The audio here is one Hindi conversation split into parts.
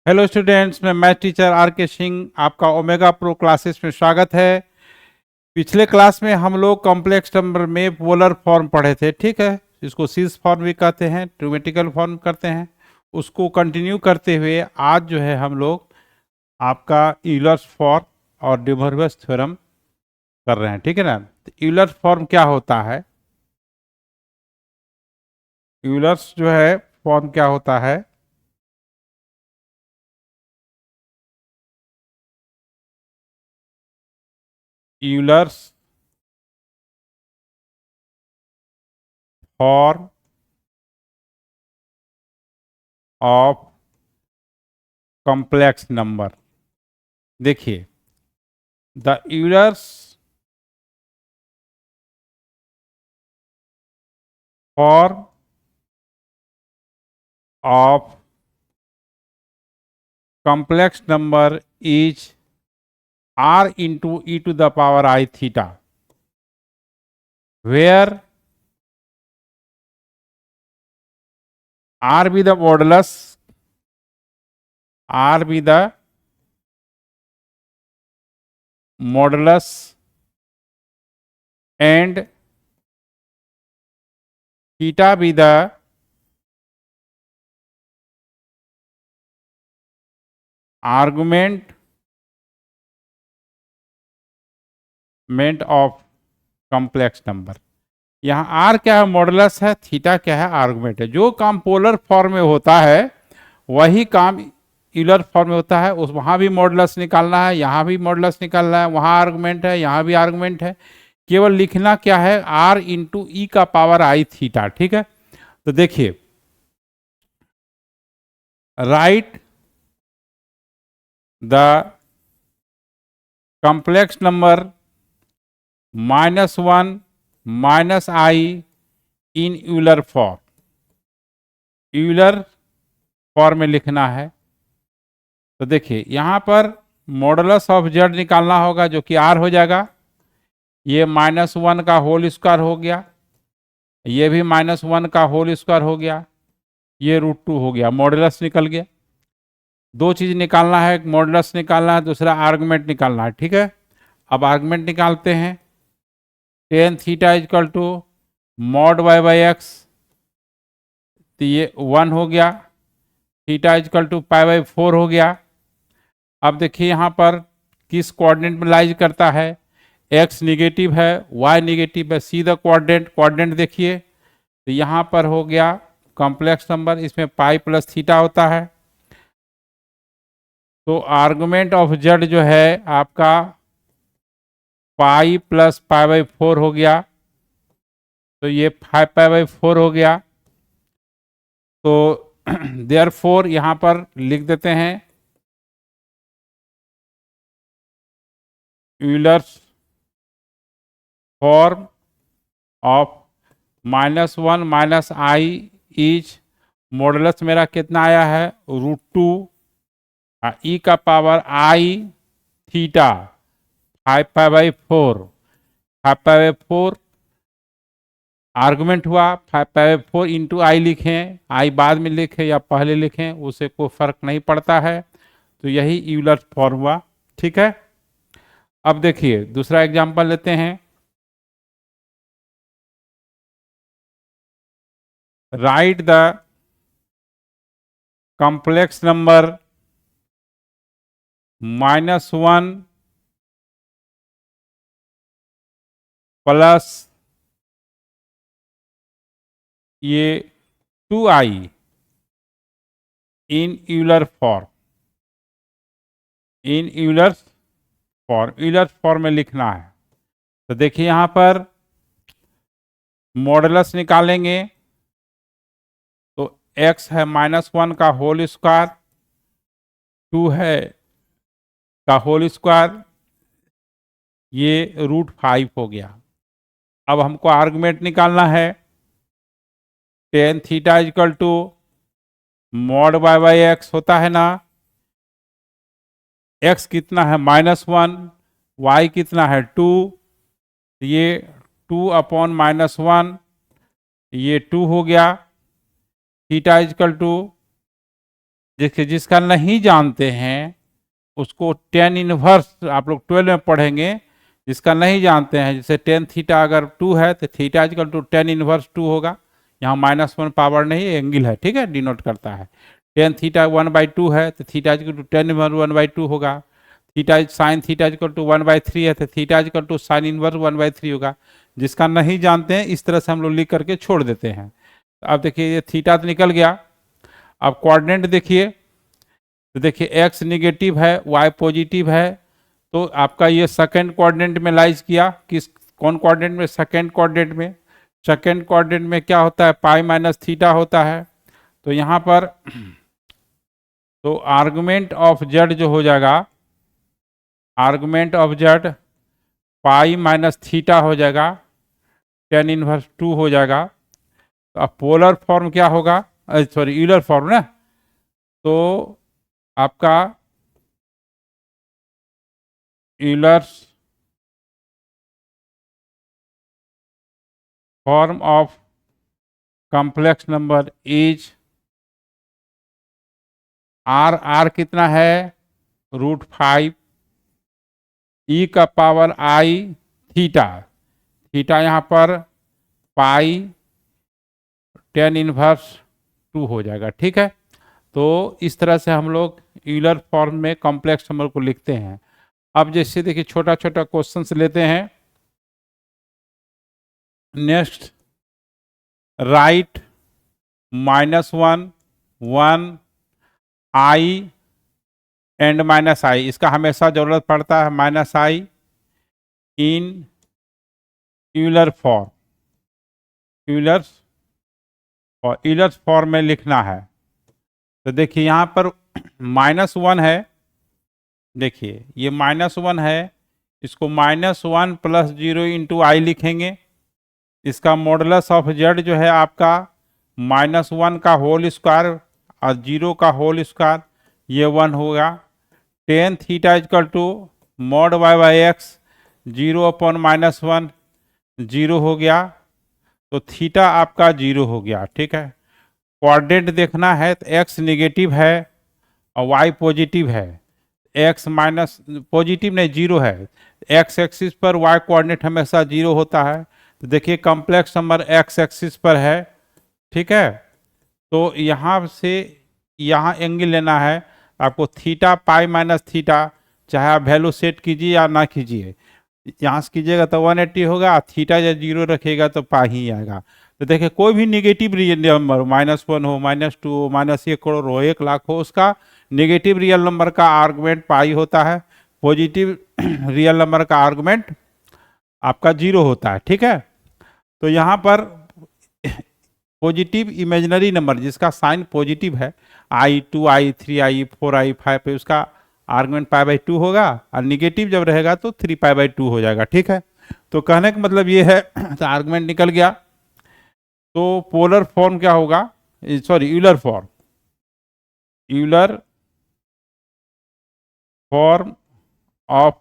हेलो स्टूडेंट्स, मैं मैथ टीचर आर के सिंह आपका ओमेगा प्रो क्लासेस में स्वागत है। पिछले क्लास में हम लोग कॉम्प्लेक्स नंबर में पोलर फॉर्म पढ़े थे, ठीक है। इसको सीरीज फॉर्म भी कहते हैं, ट्रिमेटिकल फॉर्म करते हैं। उसको कंटिन्यू करते हुए आज जो है हम लोग आपका यूलर्स फॉर्म और डी मोरविस थ्योरम कर रहे हैं, ठीक है ना। तो यूलर्स फॉर्म क्या होता है? यूलर्स जो है फॉर्म क्या होता है? Euler's form of complex number. देखिए, the Euler's form of complex number is r into e to the power I theta, where r be the modulus, r be the modulus and theta be the argument of complex number। यहाँ r क्या है? मॉडुलस है। थीटा क्या है? आर्गुमेंट है। जो काम पोलर फॉर्म में होता है वही काम यूलर फॉर्म में होता है। उस वहाँ भी मॉडुलस निकालना है, यहाँ भी मॉडुलस निकालना है, वहाँ आर्गुमेंट है, यहाँ भी आर्गुमेंट है। केवल लिखना क्या है? r इंटू ई का पावर आई थीटा, ठीक है। तो देखिए, right the complex number -1 minus I in Euler form. Euler form में लिखना है। तो देखिए, यहाँ पर मॉडुलस ऑफ जेड निकालना होगा, जो कि r हो जाएगा। ये -1 का होल स्क्वायर हो गया, ये भी -1 का होल स्क्वायर हो गया, ये √2 हो गया। मॉडुलस निकल गया। दो चीज निकालना है, एक मॉडुलस निकालना है, दूसरा आर्गुमेंट निकालना है, ठीक है। अब आर्गुमेंट निकालते हैं। Tan theta equal to mod Y by X, तो ये 1 हो गया। Theta equal to pi by 4 हो गया। अब देखिए यहाँ पर किस कोऑर्डिनेट में लाइज करता है। एक्स निगेटिव है, वाई निगेटिव है, सी द कोऑर्डिनेट देखिए। तो यहाँ पर हो गया कॉम्प्लेक्स नंबर, इसमें पाई प्लस थीटा होता है। तो आर्गुमेंट ऑफ जेड जो है आपका पाई प्लस पाई बाई 4 हो गया। तो ये 5 पाई बाई 4 हो गया। तो देयरफॉर यहाँ पर लिख देते हैं Euler's form of -1 minus I is modulus मेरा कितना आया है? √2 ई का power I theta 5 pi by 4। 5 pi by 4 argument हुआ। 5 पाई बाई 4 इंटू आई लिखें, आई बाद में लिखें या पहले लिखें, उससे कोई फर्क नहीं पड़ता है। तो यही यूलर फॉर्म हुआ, ठीक है। अब देखिए दूसरा एग्जांपल लेते हैं। Right the complex number -1 plus ये 2i इन यूलर फॉर्म। इन यूलर फॉर्म, यूलर फॉर्म में लिखना है। तो देखिए यहाँ पर मॉडुलस निकालेंगे तो x है -1 का होल स्क्वायर, 2 है का होल स्क्वायर, ये √5 हो गया। अब हमको आर्गुमेंट निकालना है। Tan theta equal to mod Y by X होता है ना। x कितना है? -1, y कितना है? 2। ये 2 अपॉन -1, ये 2 हो गया। थीटा इजकल टू देखिए जिसका नहीं जानते हैं उसको टेन इनवर्स, आप लोग 12 में पढ़ेंगे, जिसका नहीं जानते हैं, जैसे टेन थीटा अगर 2 है तो theta equal to tan inverse 2 होगा। यहाँ -1 पावर नहीं, एंगल है, ठीक है, डिनोट करता है। टेन थीटा 1/2 है तो theta equal to tan inverse 1/2 होगा। Theta sine theta equal to 1/3 है तो theta equal to sine inverse 1/3 होगा। जिसका नहीं जानते हैं इस तरह से हम लोग लिख करके छोड़ देते हैं। अब देखिए ये थीटा तो निकल गया। अब कोऑर्डिनेट देखिए, तो देखिए एक्स निगेटिव है, वाई पॉजिटिव है, तो आपका ये सेकंड कोऑर्डिनेट में लाइज किया। किस कौन कोऑर्डिनेट में? सेकंड कोऑर्डिनेट में। सेकंड कोऑर्डिनेट में क्या होता है? पाई माइनस थीटा होता है। तो यहाँ पर तो आर्गुमेंट ऑफ जेड जो हो जाएगा, argument of Z pi minus theta हो जाएगा, टेन इनवर्स 2 हो जाएगा। तो अब पोलर फॉर्म क्या होगा? सॉरी यूलर फॉर्म ना, तो आपका Euler's form of complex number is R कितना है? √5 ई का पावर आई थीटा, थीटा यहाँ पर पाई टेन इनवर्स 2 हो जाएगा, ठीक है। तो इस तरह से हम लोग यूलर फॉर्म में कॉम्प्लेक्स नंबर को लिखते हैं। अब जैसे देखिए छोटा छोटा क्वेश्चन लेते हैं। Next, right -1 1 I and -i, इसका हमेशा जरूरत पड़ता है, -i in Euler form, Euler's और यूलर्स फॉर्म में लिखना है। तो देखिए यहाँ पर -1 है, देखिए ये -1 है, इसको -1 + 0 × i लिखेंगे। इसका मॉडुलस ऑफ जेड जो है आपका -1 का होल स्क्वायर और 0 का होल स्क्वायर, ये 1 होगा। Tan theta equal to mod y/x 0/-1 0 हो गया, तो थीटा आपका 0 हो गया, ठीक है। कोऑर्डिनेट देखना है तो x निगेटिव है और y पॉजिटिव है। x माइनस पॉजिटिव नहीं 0 है, x एक्सिस पर y कोऑर्डिनेट हमेशा 0 होता है। तो देखिए कॉम्प्लेक्स नंबर x एक्सिस पर है, ठीक है। तो यहाँ से यहाँ एंगल लेना है आपको, थीटा पाई माइनस थीटा, चाहे आप वैल्यू सेट कीजिए या ना कीजिए। यहाँ से कीजिएगा तो 180 होगा, थीटा या 0 रखिएगा तो पाई ही आएगा। तो देखिए कोई भी निगेटिव रियल नंबर, -1 हो, -2 हो, -1 करोड़ हो, 1 लाख हो, उसका निगेटिव रियल नंबर का आर्गुमेंट पाई होता है, पॉजिटिव रियल नंबर का आर्गुमेंट आपका 0 होता है, ठीक है। तो यहाँ पर पॉजिटिव इमेजिनरी नंबर जिसका साइन पॉजिटिव है, i 2i 3i 4i 5 उसका आर्गुमेंट π/2 होगा, और निगेटिव जब रहेगा तो 3π/2 हो जाएगा, ठीक है। तो कहने का मतलब ये है, तो आर्गुमेंट निकल गया। तो पोलर फॉर्म क्या होगा? Sorry Euler form, Euler form of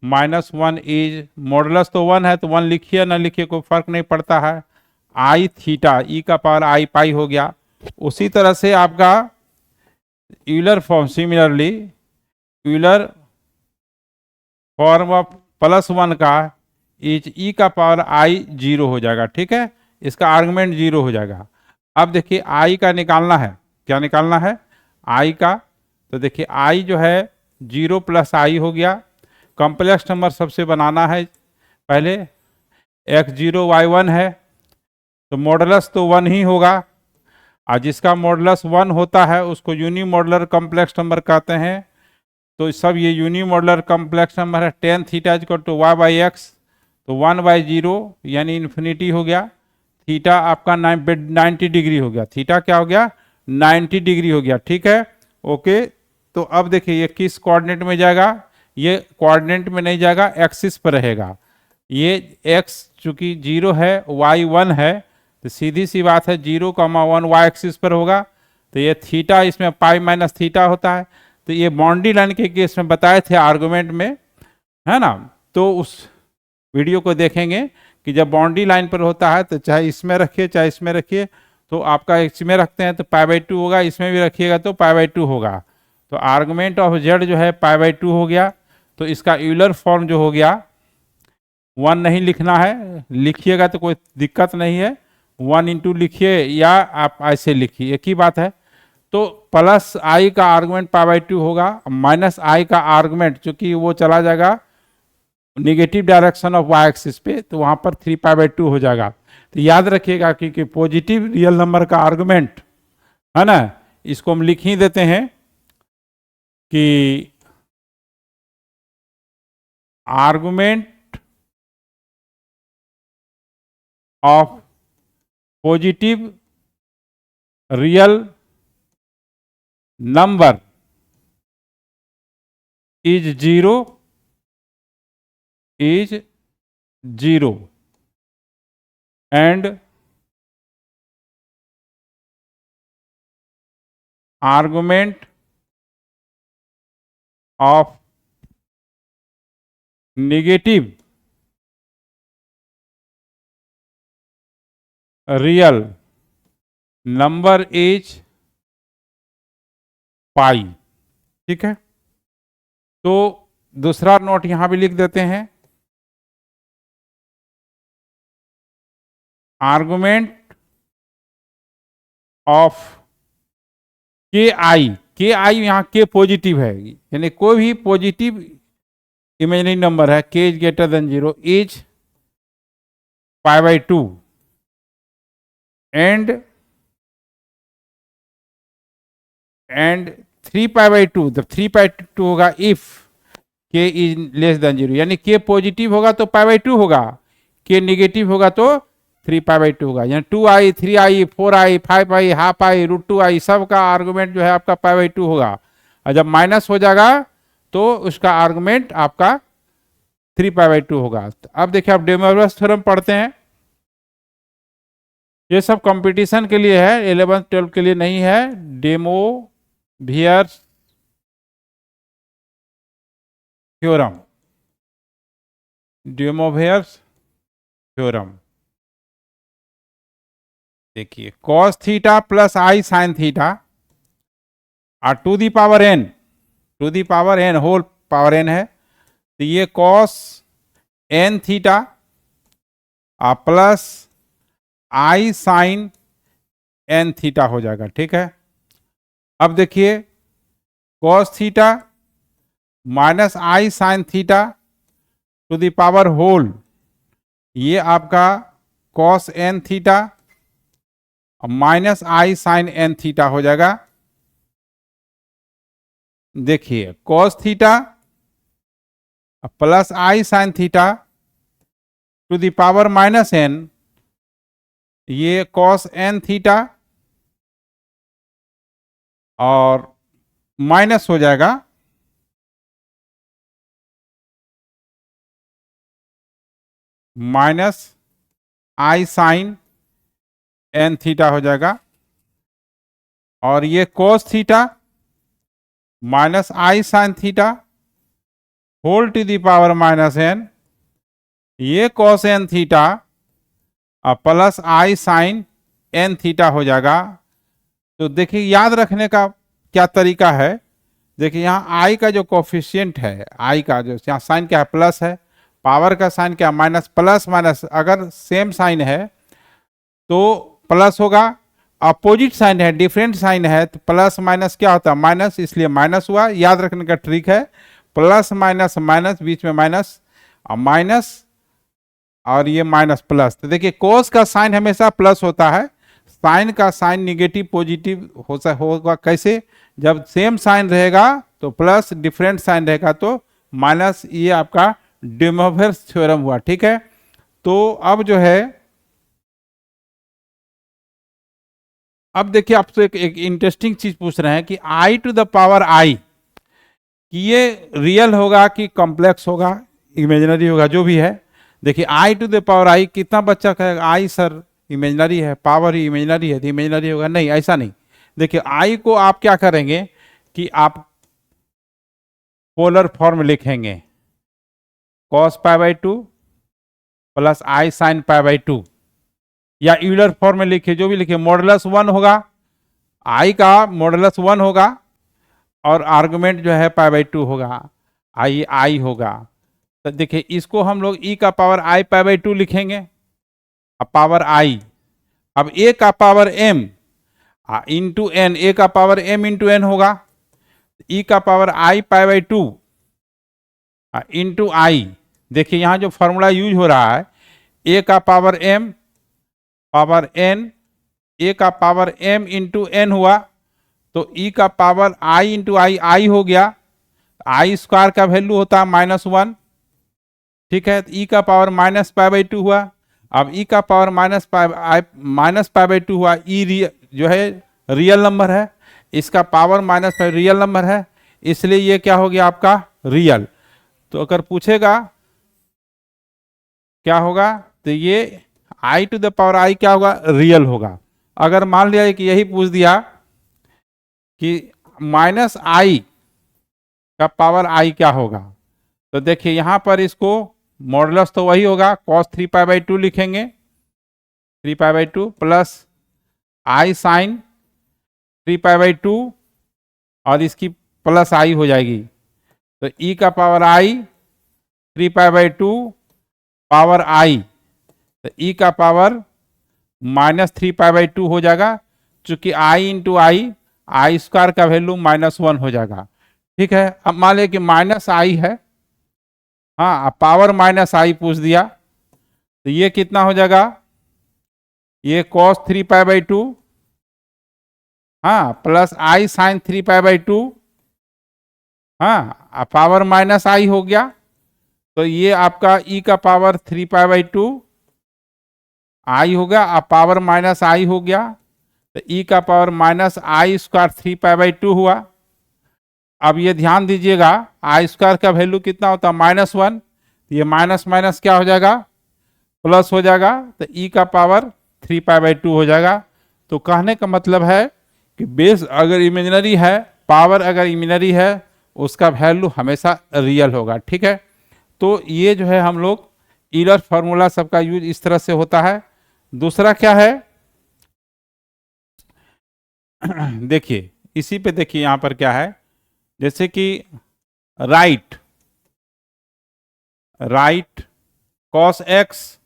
-1 is, modulus तो 1 है तो 1 लिखिए ना लिखिए कोई फर्क नहीं पड़ता है, आई थीटा ई का पावर आई पाई हो गया। उसी तरह से आपका Euler form, similarly Euler form of +1 का इज ई का पावर आई 0 हो जाएगा, ठीक है। इसका आर्गुमेंट 0 हो जाएगा। अब देखिए आई का निकालना है, क्या निकालना है? आई का, तो देखिए आई जो है 0 + i हो गया। कॉम्प्लेक्स नंबर सबसे बनाना है पहले, x0 y1 है तो मॉडुलस तो 1 ही होगा, और जिसका मॉडुलस 1 होता है उसको यूनिमॉडुलर कॉम्प्लेक्स नंबर कहते हैं। तो सब ये यूनिमॉडुलर कॉम्प्लेक्स नंबर है। Tan theta equal to y/x, तो 1/0 यानी इन्फिनिटी हो गया। थीटा आपका 90 डिग्री हो गया, थीटा क्या हो गया? 90 डिग्री हो गया, ठीक है, ओके। तो अब देखिए ये किस कोऑर्डिनेट में जाएगा? ये कोऑर्डिनेट में नहीं जाएगा, एक्सिस पर रहेगा। ये x चूंकि 0 है, y 1 है, तो सीधी सी बात है 0,1 y एक्सिस पर होगा। तो ये थीटा इसमें पाई माइनस थीटा होता है। तो ये बाउंड्री लाइन के केस में बताए थे आर्गुमेंट में, है ना। तो उस वीडियो को देखेंगे कि जब बाउंड्री लाइन पर होता है तो चाहे इसमें रखिए चाहे इसमें रखिए, तो आपका इसमें रखते हैं तो π/2 होगा, इसमें भी रखिएगा तो π/2 होगा। तो आर्गुमेंट ऑफ z जो है π/2 हो गया। तो इसका यूलर फॉर्म जो हो गया 1 नहीं लिखना है, लिखिएगा तो कोई दिक्कत नहीं है, 1 इंटू लिखिए या आप ऐसे लिखिए, एक ही बात है। तो प्लस आई का आर्गुमेंट π/2 होगा, माइनस आई का आर्गुमेंट चूंकि वो चला जाएगा negative direction of y axis पे, तो वहां पर 3π/2 हो जाएगा। तो याद रखिएगा कि पॉजिटिव रियल नंबर का आर्गुमेंट है ना, इसको हम लिख ही देते हैं कि argument of positive real number is 0 and argument of negative real number is पाई। ठीक है, तो दूसरा नोट यहां भी लिख देते हैं, आर्गुमेंट ऑफ के आई, यहाँ के पॉजिटिव है, यानी कोई भी पॉजिटिव इमेजिनरी नंबर है k is greater than 0 is π/2 and 3π/2, जब 3π/2 होगा इफ के इज लेस देन 0, यानी के पॉजिटिव होगा तो π/2 होगा, के निगेटिव होगा तो 3π/2 होगा। यानी 2i, 3i, 4i, 5i, half I, √2i सब का आर्गुमेंट जो है आपका π/2 होगा। और जब माइनस हो जाएगा तो उसका आर्गुमेंट आपका 3π/2 होगा। अब देखिए आप डे मोइरस थ्योरम पढ़ते हैं, ये सब कंपटीशन के लिए है, 11th 12th के लिए नहीं है। डेमोवियर्स थ्योरम, डेमोवियर्स थ्योरम देखिए, cos theta plus i sine theta और to the power n whole power n है, तो ये cos n theta plus i sine n theta हो जाएगा। ठीक है, अब देखिए cos theta minus i sine theta to the power whole, ये आपका cos n theta minus i sine n theta हो जाएगा। देखिए cos theta plus i sine theta to the power minus n, ये cos n थीटा और माइनस हो जाएगा minus i sine n theta हो जाएगा, और ये cos theta minus i sine theta whole to the power minus n, ये cos n theta plus i sine n theta हो जाएगा। तो देखिए याद रखने का क्या तरीका है, देखिए यहाँ i का जो कोफिशिएंट है, i का जो यहाँ साइन क्या है प्लस है, पावर का साइन क्या माइनस, प्लस माइनस अगर सेम साइन है तो प्लस होगा, अपोजिट साइन है डिफरेंट साइन है तो प्लस माइनस क्या होता है माइनस, इसलिए माइनस हुआ। याद रखने का ट्रिक है, प्लस माइनस माइनस, बीच में माइनस और माइनस और ये माइनस प्लस। तो देखिए कोस का साइन हमेशा प्लस होता है, साइन का साइन निगेटिव पॉजिटिव होगा कैसे, जब सेम साइन रहेगा तो प्लस, डिफरेंट साइन रहेगा तो माइनस। ये आपका डे मोइरस थ्योरम हुआ। ठीक है, तो अब जो है, अब देखिए आपसे एक इंटरेस्टिंग चीज पूछ रहे हैं कि i to the power i, कि ये रियल होगा कि कॉम्प्लेक्स होगा, इमेजिनरी होगा, जो भी है। देखिए i to the power i कितना बच्चा कहेगा i सर इमेजिनरी है, पावर ही इमेजिनरी है तो इमेजिनरी होगा, नहीं ऐसा नहीं। देखिए i को आप क्या करेंगे कि आप पोलर फॉर्म लिखेंगे, cos π/2 प्लस आई साइन π/2, या यूलर फॉर्म में लिखे, जो भी लिखे, मॉडुलस 1 होगा, आई का मॉडुलस 1 होगा और आर्गुमेंट जो है π/2 होगा, आई होगा। तो देखिए इसको हम लोग e का पावर i π/2 लिखेंगे, अब पावर आई, अब a का power m into N, a का पावर m इंटू एन होगा, e का पावर i π/2 इंटू आई। देखिए यहाँ जो फॉर्मूला यूज हो रहा है, a का power m power n, a का पावर m इंटू एन हुआ, तो e का पावर i इंटू आई हो गया, आई स्क्वायर का वैल्यू होता है -1, ठीक है। तो e का पावर -π/2 हुआ, अब e का पावर -π/2 हुआ, जो है रियल नंबर है, इसका पावर -π रियल नंबर है, इसलिए ये क्या हो गया आपका रियल। तो अगर पूछेगा क्या होगा, तो ये i⁻i क्या होगा, रियल होगा। अगर मान लिया कि यही पूछ दिया कि -i का पावर i क्या होगा, तो देखिए यहां पर इसको मॉडुलस तो वही होगा, cos 3π/2 लिखेंगे, 3π/2 प्लस i साइन 3π/2 और इसकी प्लस i हो जाएगी, तो e का पावर i 3π/2 पावर i, तो e का पावर -3π/2 हो जाएगा, चूंकि i इंटू आई स्क्वायर का वैल्यू -1 हो जाएगा, ठीक है। अब मान लिया कि -i है, हाँ, अब पावर -i पूछ दिया, तो ये कितना हो जाएगा, ये cos 3π/2, हाँ, प्लस i साइन 3π/2, हाँ, पावर -i हो गया, तो ये आपका e का पावर 3π/2 आई होगा, अब पावर -i हो गया, तो e का पावर -i स्क्वायर 3π/2 हुआ। अब ये ध्यान दीजिएगा, आई स्क्वायर का वैल्यू कितना होता है, -1, ये माइनस माइनस क्या हो जाएगा, प्लस हो जाएगा, तो e का पावर 3π/2 हो जाएगा। तो कहने का मतलब है कि बेस अगर इमेजिनरी है, पावर अगर इमेजिनरी है, उसका वैल्यू हमेशा रियल होगा, ठीक है। तो ये जो है हम लोग ईलर फार्मूला सबका यूज इस तरह से होता है। दूसरा क्या है, देखिए इसी पे देखिए यहाँ पर क्या है, जैसे कि right cos x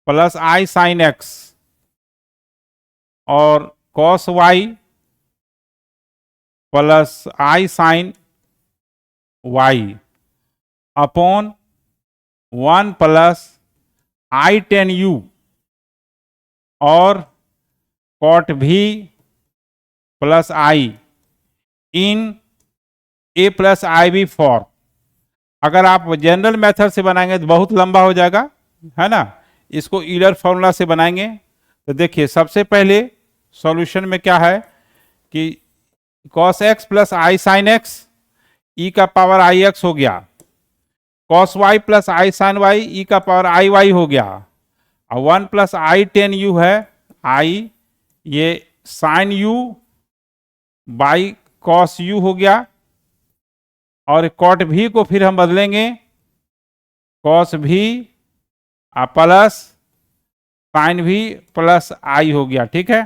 plus i sine x और cos y plus i sine y upon 1 plus i tan u और cot v plus i in a plus i B form. अगर आप जनरल मेथड से बनाएंगे तो बहुत लंबा हो जाएगा, है ना। इसको ईलर फॉर्मूला से बनाएंगे तो देखिए सबसे पहले सॉल्यूशन में क्या है कि cos x plus i sine x, e का पावर आई एक्स हो गया, cos y plus i sine y, e का पावर आई वाई हो गया, और 1 प्लस i tan u है, i ये sine u by cos u हो गया, और cot v को फिर हम बदलेंगे cos v plus sign v plus i हो गया, ठीक है।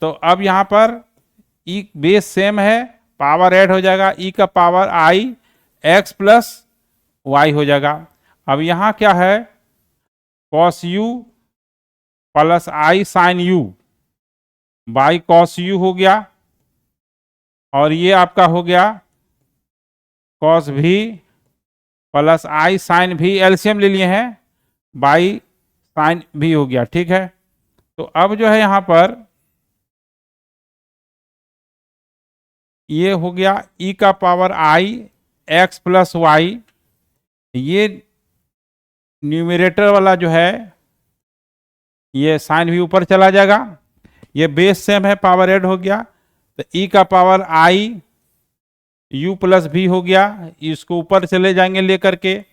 तो अब यहाँ पर e बेस सेम है, पावर ऐड हो जाएगा, e का power i x plus y हो जाएगा। अब यहाँ क्या है, cos u plus i sine u by cos u हो गया, और ये आपका हो गया cos v plus i sine v, LCM ले लिए हैं, बाई साइन v हो गया, ठीक है। तो अब जो है यहाँ पर ये हो गया e का power i x plus Y, ये न्यूमरेटर वाला जो है ये साइन भी ऊपर चला जाएगा, ये बेस सेम है, पावर ऐड हो गया, तो e का पावर i u प्लस भी हो गया, इसको ऊपर चले जाएंगे लेकर के,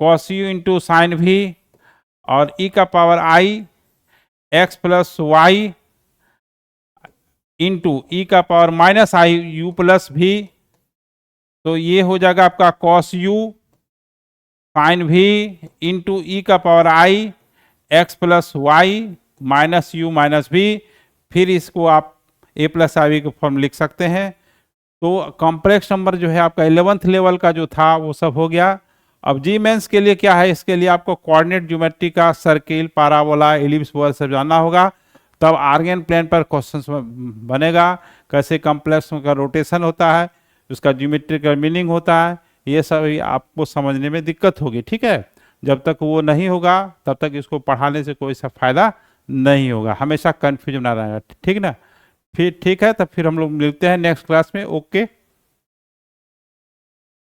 cos u इंटू साइन भी, और e का power i x plus Y into e का power minus i u plus भी, तो ये हो जाएगा आपका cos u साइन भी इंटू e का power i x plus Y minus U minus B, फिर इसको आप ए प्लस आई बी के फॉर्म लिख सकते हैं। तो कॉम्प्लेक्स नंबर जो है आपका 11th लेवल का जो था वो सब हो गया। अब जी मेंस के लिए क्या है, इसके लिए आपको कोऑर्डिनेट ज्योमेट्री का सर्किल, पाराबोला, एलिप्स वो सब जानना होगा, तब आर्गन प्लेन पर क्वेश्चंस बनेगा। कैसे कॉम्प्लेक्स का रोटेशन होता है, उसका ज्योमेट्रिकल मीनिंग होता है, ये सब आपको समझने में दिक्कत होगी। ठीक है, जब तक वो नहीं होगा तब तक इसको पढ़ाने से कोई सा फायदा नहीं होगा, हमेशा कन्फ्यूजन ना रहेगा। ठीक ना, फिर ठीक है, तब फिर हम लोग मिलते हैं नेक्स्ट क्लास में। ओके।